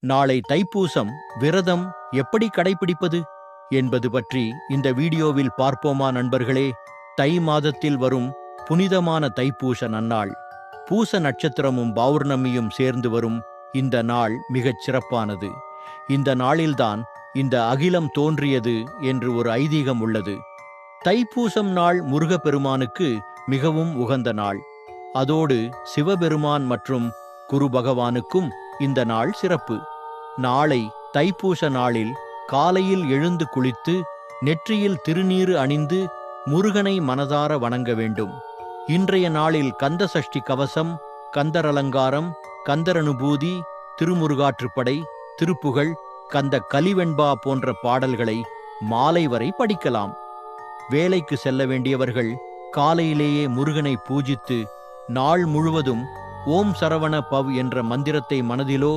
நாளை தைப்பூசம், விரதம் எப்படி கடைபிடிப்பது என்பது பற்றி இந்த வீடியோவில் பார்ப்போமா நண்பர்களே. தை மாதத்தில் வரும் புனிதமான தைப்பூச நன்னாள். பூச நட்சத்திரமும் பௌர்ணமியும் சேர்ந்து வரும் இந்த நாள் மிகச் சிறப்பானது. இந்த நாளில்தான் இந்த அகிலம் தோன்றியது என்று ஒரு ஐதீகம் உள்ளது. தைப்பூசம் நாள் முருகப்பெருமானுக்கு மிகவும் உகந்த நாள். அதோடு சிவபெருமான் மற்றும் குரு பகவானுக்கும் இந்த நாள் சிறப்பு. நாளை தைப்பூச நாளில் காலையில் எழுந்து குளித்து நெற்றியில் திருநீறு அணிந்து முருகனை மனதார வணங்க வேண்டும். இன்றைய நாளில் கந்த சஷ்டி கவசம், கந்தர் அலங்காரம், கந்தர் அனுபூதி, திருமுருகாற்றுப்படை, திருப்புகழ், கந்த கலிவெண்பா போன்ற பாடல்களை மாலை வரை படிக்கலாம். வேலைக்கு செல்ல வேண்டியவர்கள் காலையிலேயே முருகனை பூஜித்து நாள் முழுவதும் ஓம் சரவண பவ் என்ற மந்திரத்தை மனதிலோ